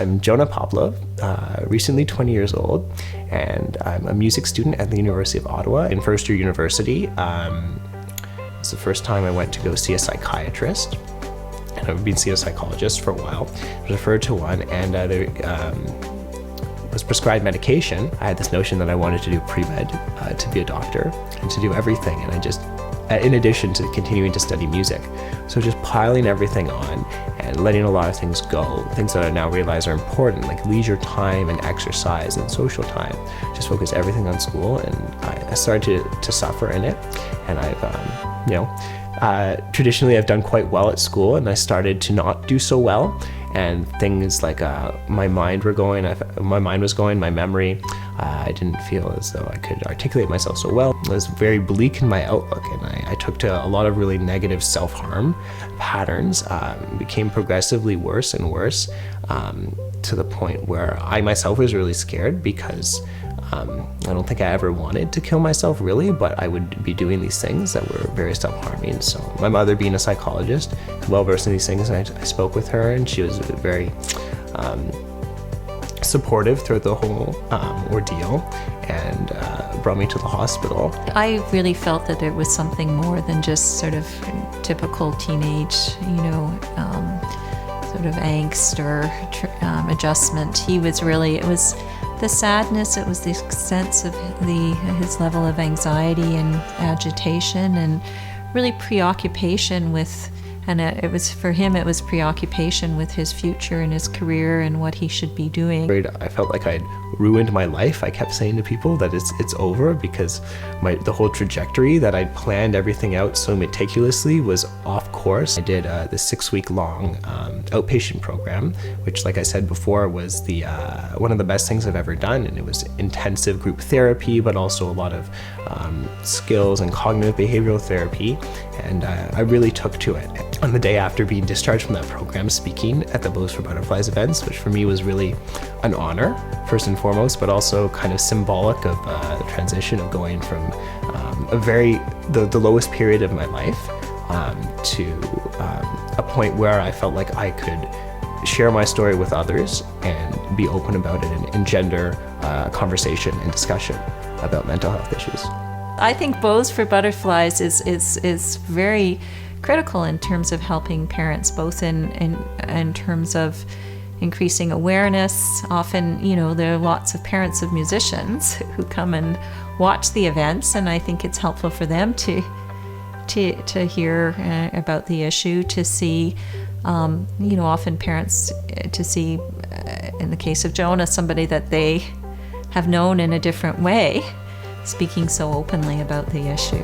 I'm Jonah Poplove, recently 20 years old, and I'm a music student at the University of Ottawa in first year university. It's the first time I went to go see a psychiatrist, and I've been seeing a psychologist for a while. I was referred to one, and there was prescribed medication. I had this notion that I wanted to do pre-med, to be a doctor, and to do everything, and I just, in addition to continuing to study music. So just piling everything on and letting a lot of things go, things that I now realize are important, like leisure time and exercise and social time. Just focus everything on school, and I started to suffer in it. And I've, traditionally I've done quite well at school, and I started to not do so well. And things like my mind was going, my memory, I didn't feel as though I could articulate myself so well. I was very bleak in my outlook, and I took to a lot of really negative self-harm patterns. Became progressively worse and worse, to the point where I myself was really scared, because I don't think I ever wanted to kill myself really, but I would be doing these things that were very self-harming. So my mother, being a psychologist, well-versed in these things, and I spoke with her, and she was very supportive throughout the whole ordeal, and brought me to the hospital. I really felt that it was something more than just sort of typical teenage, sort of angst or adjustment. It was the sadness, it was the sense of his level of anxiety and agitation, and really preoccupation with, and it was preoccupation with his future and his career and what he should be doing. I felt like I'd ruined my life. I kept saying to people that it's over, because the whole trajectory that I'd planned everything out so meticulously was off course. I did the 6-week-long outpatient program, which, like I said before, was the one of the best things I've ever done. And it was intensive group therapy, but also a lot of skills and cognitive behavioral therapy. And I really took to it. On the day after being discharged from that program, speaking at the Blows for Butterflies events, which for me was really an honor, first and foremost, but also kind of symbolic of the transition of going from the lowest period of my life to a point where I felt like I could share my story with others and be open about it, and engender conversation and discussion about mental health issues. I think Bows for Butterflies is very critical in terms of helping parents, both in terms of increasing awareness. Often, there are lots of parents of musicians who come and watch the events, and I think it's helpful for them to hear about the issue, to see, often parents to see, in the case of Jonah, somebody that they have known in a different way, speaking so openly about the issue.